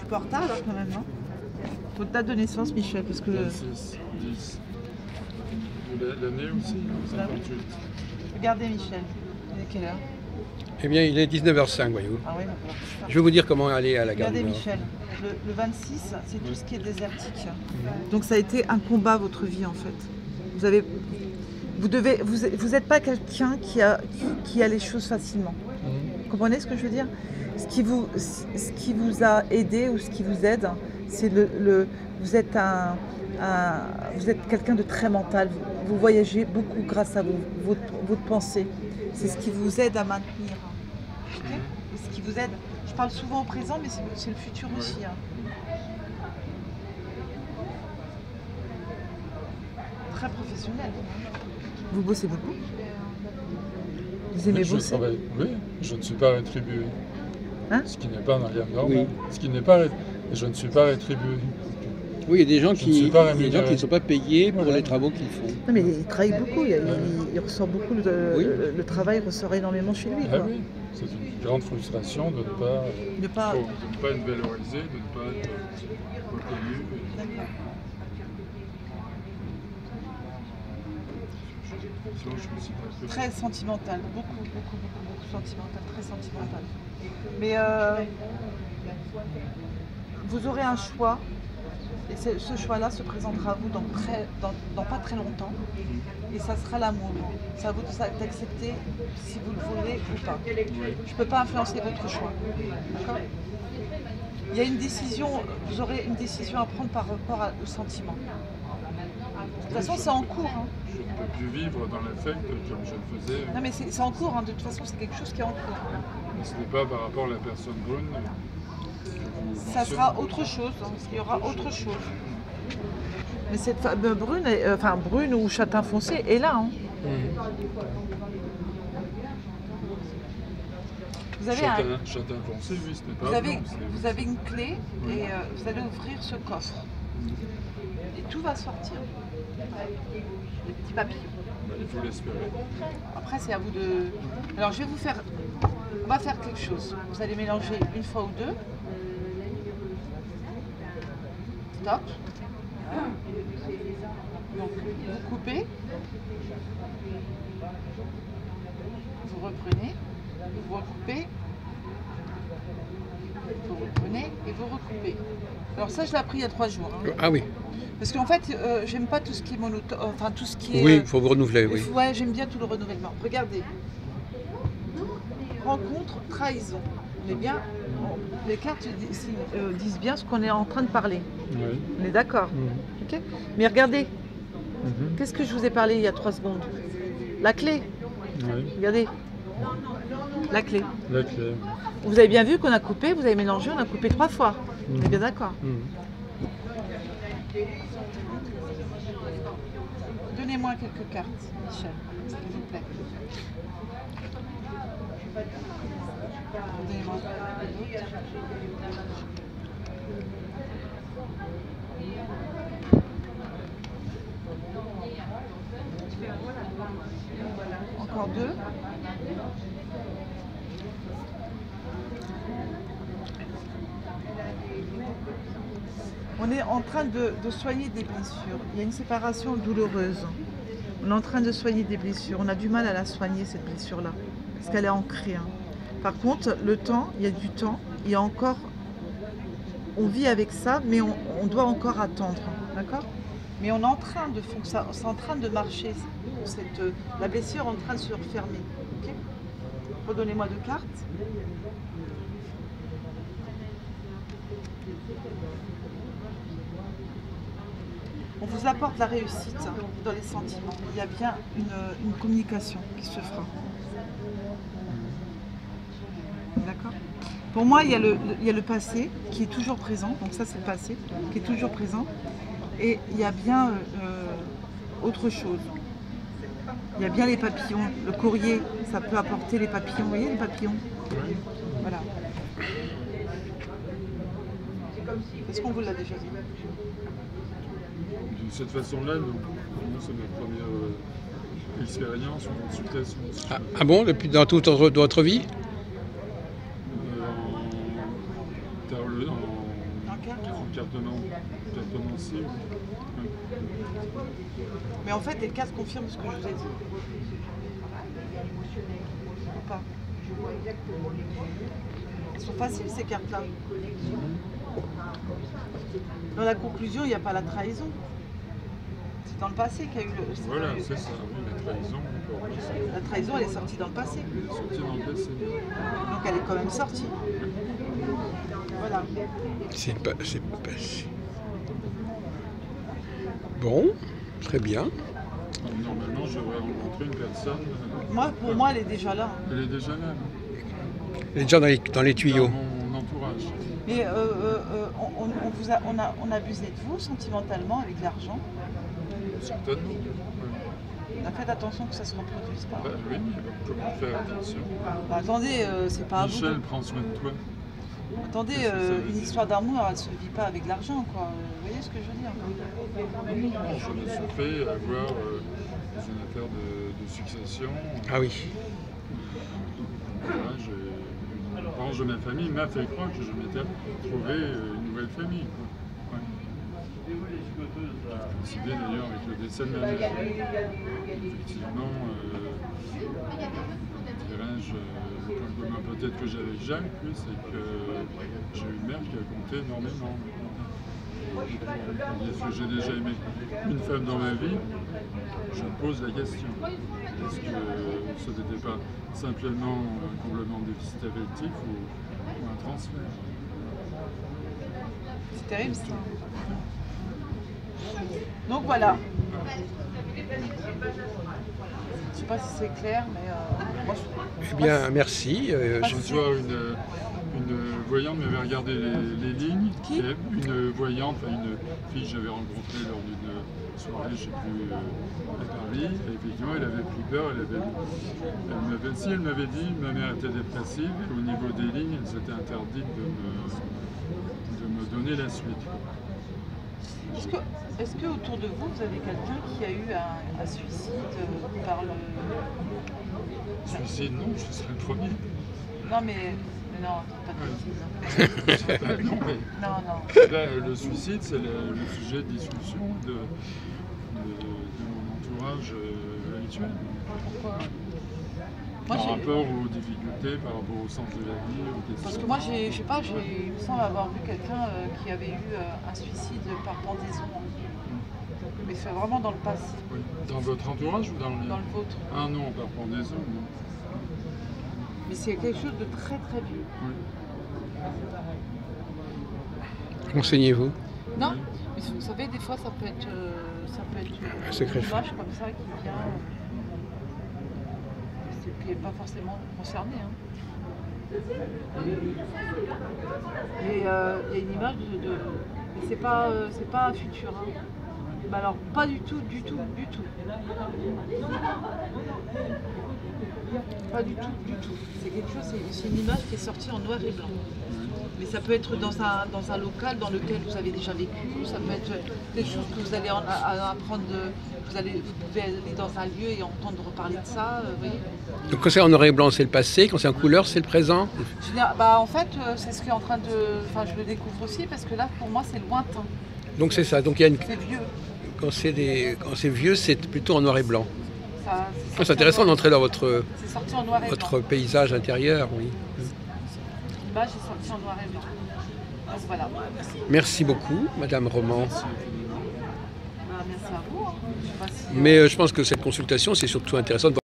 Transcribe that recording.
peu en retard, là, quand même, non? Votre date de naissance, Michel, parce que... 26, 10. L'année aussi, 58. Regardez, Michel. Il est quelle heure? Eh bien, il est 19h05, voyez-vous. Ah oui, Je vais vous dire comment aller à la gare regardez, du Nord. Michel. Le 26, c'est tout ce qui est désertique. Donc ça a été un combat, votre vie, en fait. Vous n'êtes pas quelqu'un qui a les choses facilement. Vous comprenez ce que je veux dire? Ce qui vous a aidé ou ce qui vous aide, c'est vous êtes vous êtes quelqu'un de très mental. Vous voyagez beaucoup grâce à votre pensée. C'est ce qui vous aide à maintenir. Okay? Ce qui vous aide. Je parle souvent au présent, mais c'est le futur aussi. Hein. Très professionnel. Vous bossez beaucoup? Vous aimez bosser? Oui, je ne suis pas rétribué. Hein? Ce qui n'est pas un rien normal. Oui. Ce qui n'est pas, je ne suis pas rétribué. Oui, il y a des gens qui ne sont pas payés pour Voilà. les travaux qu'ils font. Non, mais il travaille beaucoup. Il ressort beaucoup. Le travail ressort énormément chez lui. Ah Quoi. oui, c'est une grande frustration de ne pas être valorisé, de ne pas être reconnu. Sinon, je me suis pas fait. Très sentimental, beaucoup sentimental, très sentimental. Mais vous aurez un choix, et ce choix-là se présentera à vous dans pas très longtemps, et ça sera l'amour. C'est à vous d'accepter si vous le voulez ou pas. Je ne peux pas influencer votre choix. D'accord ? Il y a une décision, vous aurez une décision à prendre par rapport au sentiment. De toute façon, c'est en cours. Hein. Je ne peux plus vivre dans l'affect comme je le faisais. Non, mais c'est en cours. Hein. De toute façon, c'est quelque chose qui est en cours. Mais ce n'est pas par rapport à la personne brune. Ça sera autre chose. Hein. Il y aura autre chose. Mais cette femme brune, brune ou châtain foncé est là. Hein. Vous avez Châtain foncé, oui, ce n'est pas vous avez une clé et vous allez ouvrir ce coffre. Et tout va sortir. Les petits papillons. Il faut l'espérer. Après, c'est à vous de... Alors, je vais vous faire... On va faire quelque chose. Vous allez mélanger une fois ou deux. Stop. Donc, vous coupez. Vous reprenez. Vous recoupez. Vous reprenez et vous recoupez. Alors ça, je l'ai appris il y a 3 jours. Hein. Ah oui. Parce qu'en fait, j'aime pas tout ce qui est monotone, enfin tout ce qui est... Oui, il faut vous renouveler, oui. Ouais, j'aime bien tout le renouvellement. Regardez. Rencontre, trahison. On est bien... Les cartes disent bien ce qu'on est en train de parler. Oui. On est d'accord. Okay. Mais regardez. Qu'est-ce que je vous ai parlé il y a 3 secondes? La clé. Oui. Regardez. La clé. La clé. Vous avez bien vu qu'on a coupé, vous avez mélangé, on a coupé 3 fois. On est bien d'accord. Donnez-moi quelques cartes, Michel, s'il vous plaît. Donnez-moi encore 2. On est en train de soigner des blessures. Il y a une séparation douloureuse. On est en train de soigner des blessures. On a du mal à la soigner, cette blessure-là, parce qu'elle est ancrée. Hein. Par contre, le temps, il y a du temps. Il y a encore... On vit avec ça, mais on doit encore attendre. D'accord ? Mais on est en train de fonctionner, c'est en train de marcher. La blessure est en train de se refermer. Okay ? Redonnez-moi 2 cartes. On vous apporte la réussite dans les sentiments. Il y a bien une communication qui se fera. D'accord ? Pour moi, il y a le passé qui est toujours présent. Donc ça, c'est le passé qui est toujours présent. Et il y a bien autre chose. Il y a bien les papillons. Le courrier, ça peut apporter les papillons. Vous voyez les papillons ? Oui. Voilà. Est-ce qu'on vous l'a déjà dit ? De cette façon-là, nous, c'est notre première expérience ou consultation. Ah bon, depuis dans toute votre vie? carte. Une carte non-cible. Ouais. Mais en fait, les cartes confirment ce que je vous ai dit. Ou pas? Elles sont faciles ces cartes-là. Dans la conclusion, il n'y a pas la trahison. C'est dans le passé qu'il y a eu le... Voilà, c'est ça, oui, la trahison. La trahison, elle est sortie dans le passé. Elle est sortie dans le passé. Donc elle est quand même sortie. Voilà. C'est le passé. Bon, très bien. Normalement, je devrais rencontrer une personne. Pour moi, elle est déjà là. Elle est déjà là. Elle est déjà dans les tuyaux. Dans mon entourage. Mais on abusait de vous sentimentalement avec l'argent. Certainement. Ouais. Faites attention que ça se reproduise pas. Bah, oui, mais comment faire attention? Bah, attendez, c'est pas Michel, à vous. prends soin de toi. Attendez, une histoire d'amour, elle ne se vit pas avec l'argent, quoi. Vous voyez ce que je veux dire? Je me suis fait avoir dans une affaire de succession. Ah oui. Voilà, le branche de ma famille m'a fait croire que je m'étais trouvé une nouvelle famille. Ouais. J'ai coïncidé d'ailleurs avec le décès de ma mère. Effectivement, dirais-je, le point commun peut-être que j'avais avec Jacques, c'est que j'ai eu une mère qui a compté énormément. Est-ce que j'ai déjà aimé une femme dans ma vie? Je me pose la question. Est-ce que ce n'était pas simplement un comblement de déficit affectif ou un transfert? C'est terrible ça. Donc voilà. Je ne sais pas si c'est clair, mais moi je... Eh bien, merci. Ce soir, une voyante m'avait regardé les lignes. Qui? Une voyante, une fille que j'avais rencontrée lors d'une soirée, je ne sais plus, à Paris. Et effectivement, elle avait pris peur. Elle m'avait dit ma mère était dépressive et au niveau des lignes, elle s'était interdite de me donner la suite. Est-ce que autour de vous, vous avez quelqu'un qui a eu un suicide par le... Suicide, non, je serais le premier. Non, mais non, pas de bêtises. Non. Là, le suicide, c'est le sujet de discussion de mon entourage habituel. Pourquoi? Par rapport aux difficultés, par rapport au sens de la vie, aux questions. Parce que moi, je sais pas, il me semble avoir vu quelqu'un qui avait eu un suicide par pendaison. Mais c'est vraiment dans le passé. Oui. Dans votre entourage ou dans le vôtre? Ah non, par pendaison, non. Mais c'est quelque chose de très très vieux. Oui. Renseignez-vous. Non, mais vous savez, des fois, ça peut être un secret. Une image comme ça qui vient... qui n'est pas forcément concerné. Hein. Et il y a une image de... Mais c'est pas un futur. Hein. Mais alors, pas du tout. Pas du tout. C'est quelque chose, c'est une image qui est sortie en noir et blanc. Mais ça peut être dans un local dans lequel vous avez déjà vécu, ça peut être quelque chose que vous allez apprendre, vous pouvez aller dans un lieu et entendre reparler de ça, vous voyez. Donc quand c'est en noir et blanc, c'est le passé, quand c'est en couleur, c'est le présent? En fait, c'est ce qui est en train de... Enfin, je le découvre aussi, parce que là, pour moi, c'est lointain. Donc c'est ça, donc il y a une... C'est vieux. Quand c'est vieux, c'est plutôt en noir et blanc. C'est intéressant d'entrer dans votre paysage intérieur, oui. L'image est sortie en noir et blanc. Donc voilà. Merci beaucoup, Madame Roman. Merci à vous. Hein. Mais je pense que cette consultation, c'est surtout intéressant de voir